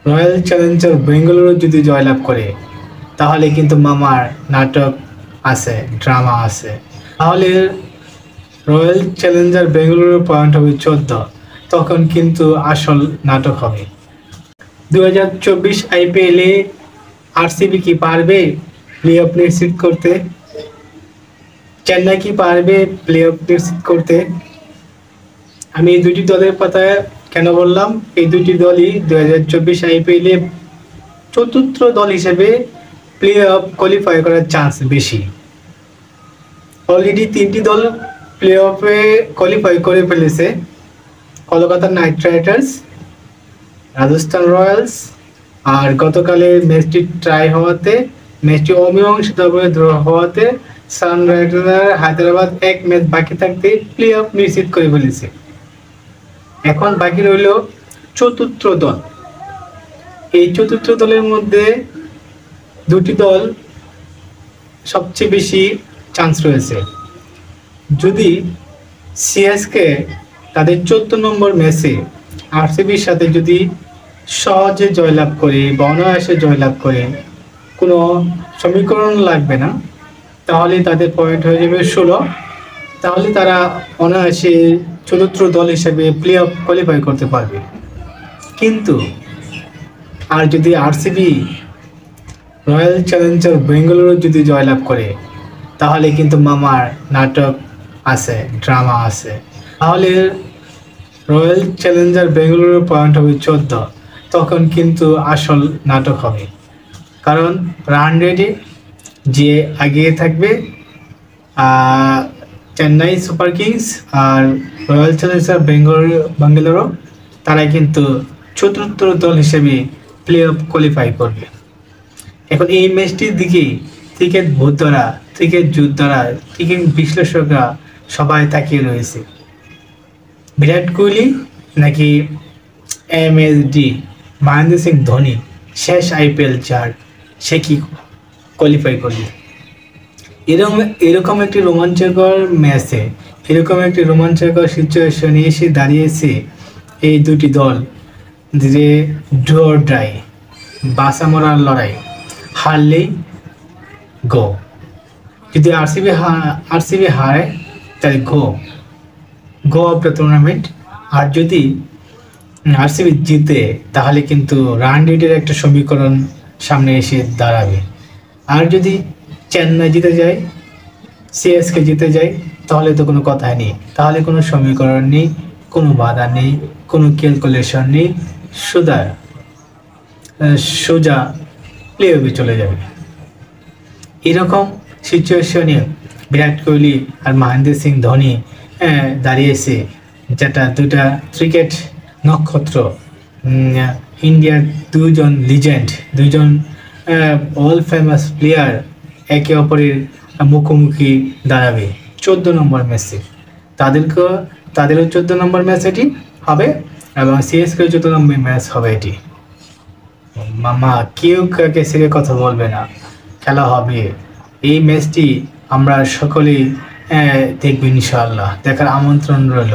Royal Challenger Bengaluru যদি জয়লাভ করে তাহলে কিন্তু মামার নাটক আছে, ড্রামা আছে। তাহলে রয়্যাল চ্যালেঞ্জার বেঙ্গালুরুর পয়েন্ট হবে 14, তখন কিন্তু আসল নাটক হবে। 2024 আইপিএলে আরসিবি কি পারবে প্লে অফ নিশ্চিত করতে? চেন্নাই কি পারবে প্লে অফ নিশ্চিত করতে? আমি এই দুটি দলের কথা কেন বললাম? এই দুটি দলই 2024 আইপিএলে চতুর্থ দল হিসেবে প্লে অফ কোয়ালিফাই করার চান্স বেশি। অলরেডি 3টি দল প্লে অফে কোয়ালিফাই করে ফেলেছে: Kolkata Knight Riders, Rajasthan Royals, আর গতকালের ম্যাচটি ট্রাই হওয়াতে, ম্যাচটি অমীমাংসিত ড্র হওয়াতে সানরাইজার্স হায়দ্রাবাদ এক ম্যাচ বাকি থাকতে প্লে অফ নিশ্চিত করে ফেলেছে। এখন বাকি রইল চতুর্থ দল। এই চতুর্থ দলের মধ্যে দুটি দল সবচেয়ে বেশি চান্স রয়েছে। যদি সিএসকে তাদের 14 নম্বর ম্যাচে আরসিবির সাথে যদি সহজে জয়লাভ করে বা অনায়াসে জয়লাভ করে, কোনো সমীকরণ লাগবে না, তাহলে তাদের পয়েন্ট হয়ে যাবে 16। তাহলে তারা অনায়াসে চতুর্থ দল হিসেবে প্লে অফ কোয়ালিফাই করতে পারবে। কিন্তু আর যদি আরসিবি রয়্যাল চ্যালেঞ্জার বেঙ্গালুরু যদি জয়লাভ করে তাহলে কিন্তু মামার নাটক আছে, ড্রামা আছে। তাহলে রয়্যাল চ্যালেঞ্জার বেঙ্গালুরুর পয়েন্ট হবে 14, তখন কিন্তু আসল নাটক হবে। কারণ রান রেটে যে এগিয়ে থাকবে চেন্নাই সুপার কিংস আর রয়্যাল চ্যালেঞ্জার বেঙ্গালুরু, তারাই কিন্তু চতুর্থ দল হিসেবে প্লে অফ কোয়ালিফাই করবে। এখন এই ম্যাচটির দিকে ক্রিকেট বোদ্ধারা, ক্রিকেট যোদ্ধারা, ক্রিকেট বিশ্লেষকরা সবাই তাকিয়ে রয়েছে। বিরাট কোহলি নাকি এমএসডি মহেন্দ্র সিং ধোনি শেষ আইপিএল চার, সে কি কোয়ালিফাই করবে? এরকম একটি রোমাঞ্চকর ম্যাচে, এরকম একটি রোমাঞ্চকর সিচুয়েশনে এসে দাঁড়িয়েছে এই দুটি দল, যে ডু অর ডাই, বাঁচা মরার লড়াই। হারলেই গো, যদি আরসিবি হারে তাহলে গো অফ দ্য টুর্নামেন্ট। আর যদি আরসিবি জিতে তাহলে কিন্তু রান রেটের একটা সমীকরণ সামনে এসে দাঁড়াবে। আর যদি চেন্নাই জিতে যায়, সিএসকে জিতে যায়, তাহলে তো কোনো কথাই নেই, তাহলে কোনো সমীকরণ নেই, কোনো বাধা নেই, কোনো ক্যালকুলেশন নেই, সোজা প্লে অফে চলে যাবে। এরকম সিচুয়েশনে বিরাট কোহলি আর মহেন্দ্র সিং ধোনি দাঁড়িয়েছে, যেটা দুটা ক্রিকেট নক্ষত্র, ইন্ডিয়ার দুজন লিজেন্ড, দুজন অল ফেমাস প্লেয়ার একে অপরের মুখোমুখি দাঁড়াবে 14 নম্বর ম্যাচে। তাদেরও 14 নম্বর ম্যাচ এটি হবে এবং সিএসকে 14 নম্বর ম্যাচ হবে এটি। মামা কেউ কাকে ছেড়ে কথা বলবে না, খেলা হবে। এই ম্যাচটি আমরা সকলেই দেখব ইনশাআল্লাহ, দেখার আমন্ত্রণ রইল।